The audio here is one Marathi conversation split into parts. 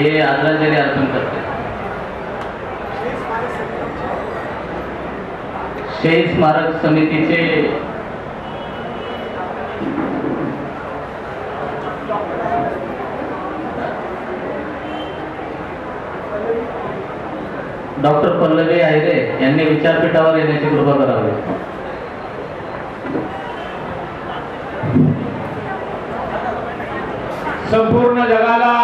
हे आदरांजली अर्पण करते। शहीद स्मारक समितीचे डॉक्टर पल्लवी आहिरे यांनी विचारपीठावर येण्याची कृपा करावी। संपूर्ण जगाला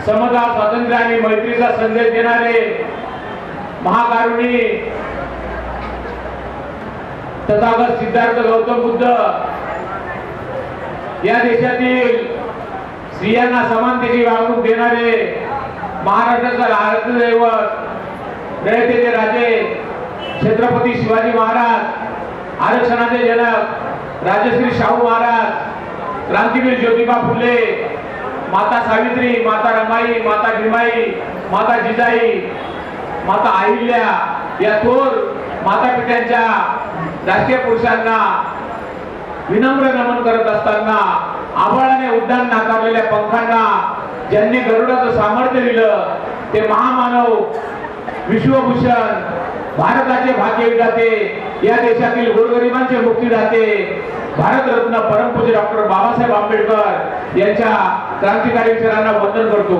समता, स्वातंत्र्य आणि मैत्रीचा संदेश देणारे महाकारुणी तथागत सिद्धार्थ गौतम बुद्ध या देशातील स्त्रियांना समानतेची वागणूक देणारे महाराष्ट्राचा आराध्य दैवतेचे राजे छत्रपती शिवाजी महाराज, आरक्षणाचे जनक राजश्री शाहू महाराज, क्रांतीवीर ज्योतिबा फुले, माता सावित्री, माता रमाई, माता भीमाई, माता जिजाई, माता अहिल्या या थोर माता पित्यांच्या राष्ट्रीय पुरुषांना विनम्र नमन करत असताना आभाळाने उड्डाण नाकारलेल्या पंखांना ज्यांनी गरुडाचं सामर्थ्य दिलं ते महामानव, विश्वभूषण, भारताचे भाग्यविधाते, या देशातील गोरगरिबांचे मुक्तीदाते, भारतरत्न परमपूज्य डॉक्टर बाबासाहेब आंबेडकर यांच्या क्रांतिकारी विचारांना वंदन करतो।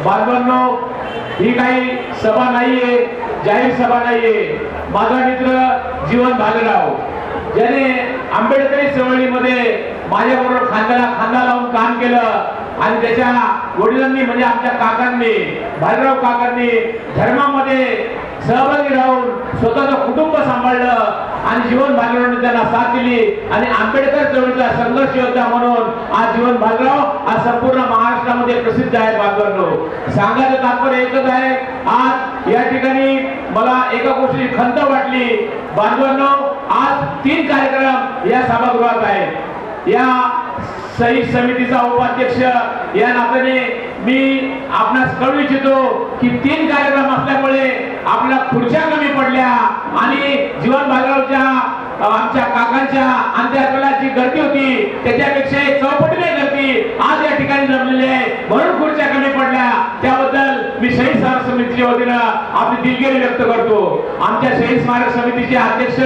बांधवांनो, ही काही सभा नाहीये, जाहीर सभा नाहीये। माझा मित्र जीवन भालेराव ज्याने आंबेडकरी चळवळीमध्ये माझ्याबरोबर खांद्याला खांदा लावून काम केलं आणि त्याच्या वडिलांनी म्हणजे आमच्या काकांनी, भालेराव काकांनी धर्मामध्ये सहभागी राहून स्वतःचं कुटुंब सांभाळलं आणि जीवन भालेरावांनी त्यांना साथ दिली आणि आंबेडकर चळवळीचा संघर्ष योद्धा म्हणून आज जीवन भालेराव आज संपूर्ण महाराष्ट्रामध्ये प्रसिद्ध आहे। बांधवांनो, सांगायचं तात्पर्य एकच आहे, आज या ठिकाणी मला एका गोष्टीची खंत वाटली। बांधवांनो, आज 3 कार्यक्रम या सभागृहात आहेत। या शहीद समितीचा उपाध्यक्ष या नात्याने मी आपणास कळवू इच्छितो की 3 कार्यक्रम असल्यामुळे आपल्या खुर्च्या कमी पडल्या आणि जीवन भालेरावच्या आमच्या काकांच्या अंत्ययात्रेची गर्दी होती त्याच्यापेक्षा चौपटीने गर्दी आज या ठिकाणी जमलेली आहे, म्हणून खुर्च्या कमी पडल्या। त्याबद्दल मी शहीद स्मारक समितीच्या वतीने आपली दिलगिरी व्यक्त करतो। आमच्या शहीद स्मारक समितीचे अध्यक्ष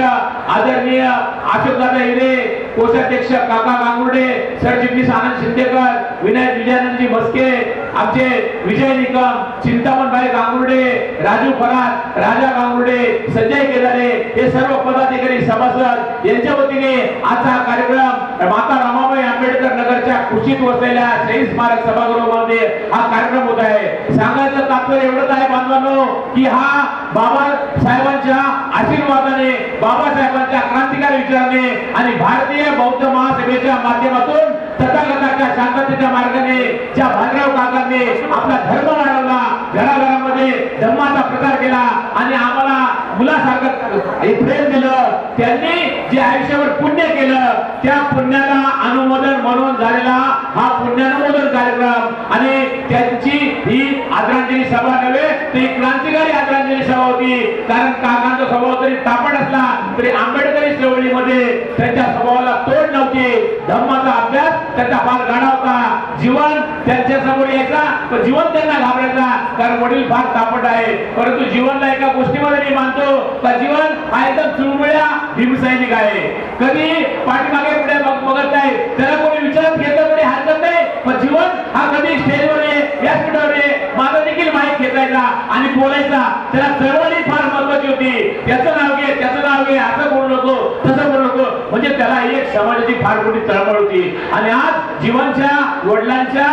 आदरणीय अशोकदादा हिरे, कोषाध्यक्ष काका गांगुर्डे, सरचिटणीस आनंद शिंदेकर, विनायक विजयानंदजी मस्के, आमचे विजय निकम, चिंतामणबाई गांगुर्डे, राजू फरात, राजा गांगुर्डे, संजय केदारे हे सर्व पदाधिकारी सभासद यांच्या वतीने आजचा कार्यक्रम माता रमाबाई आंबेडकर नगरच्या कुशीत वसलेल्या शहीद स्मारक सभागृहामध्ये हा कार्यक्रम होत आहे। सांगायचं तात्पर्य एवढंच आहे बांधवांनो की हा बाबासाहेबांच्या आशीर्वादाने, बाबासाहेबांच्या क्रांतिकारी विचाराने आणि भारतीय बौद्ध महासभेच्या माध्यमातून तथागताच्या शांततेच्या मार्गाने ज्या भालेराव काकांनी आपला धर्म वाढवला, घराघरामध्ये धम्माचा प्रचार केला आणि आम्हाला मुलासारखं प्रेम दिलं, त्यांनी जे आयुष्यावर पुण्य केलं त्या पुण्याला अनुमोदन म्हणून झालेला हा पुण्यानुमोदन कार्यक्रम आणि त्यांची ही आदरांजली सभा नव्हे ती क्रांतिकारी आदरांजली सभा होती। कारण काकांचा स्वभाव तरी तापट असला तरी आंबेडकरी चळवळीमध्ये त्यांच्या स्वभावाला तोड नव्हती। धम्माचा अभ्यास त्यांचा फार गाढा होता, जीवन त्यांच्या समोर यायचा पण जीवन त्यांना घाबरायचा कारण वडील फार तापट आहे। परंतु जीवनला एका गोष्टीमध्ये मी मानतो का जीवन हा एकदम चुळबुळ्या भीमसैनिक आहे, कधी पाठीमागे पुढे बघत नाही, त्याला कोणी विचारत घेतलं तरी हरकत नाही, पण जीवन हा कधी स्टेजवर ये, व्यासपीठावर ये, माझा देखील माईक घेतायचा आणि बोलायचा, त्याला चळवळी फार महत्वाची होती। त्याचं नाव घे, त्याचं नाव घे, असं बोलू नको, तसं बोलू नको, म्हणजे त्याला एक समाजाची फार मोठी चळवळ होती। आणि आज जीवनच्या वडिलांच्या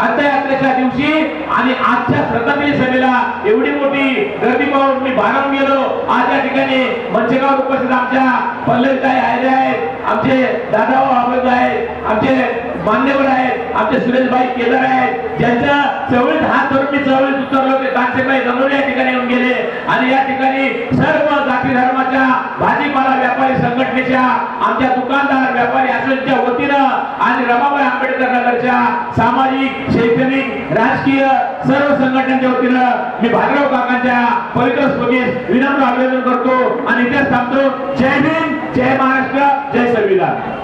अंत्ययात्रेच्या दिवशी आणि आजच्या श्रद्धांजली सभेला एवढी मोठी गर्दी पाहून मी भारावून गेलो। आज या ठिकाणी मंचेगाव उपस्थित आमच्या पल्लवीताई आहिले आहेत, आमचे दादाभाऊ आबद आहेत, आमचे मान्यवर आहेत, आमचे सुरेशभाई केदार आहेत, ज्यांच्या चळवळीत हात धरून मी चळवळीत उतरलो ते कांचेबाई गणोरे या ठिकाणी येऊन गेले आणि या ठिकाणी सर्व जाती धर्माच्या भाजीपाला व्यापारी संघटनेच्या, आमच्या दुकानदार व्यापारी असोसिएशनच्या वतीनं आणि रमाबाई आंबेडकर नगरच्या सामाजिक, शैक्षणिक, राजकीय सर्व संघटनांच्या वतीनं मी भालेराव काकांच्या पवित्र स्मृतीस विनम्र अभिवादन करतो आणि इथेच थांबतो। जय भीम, जय महाराष्ट्र, जय संविधान।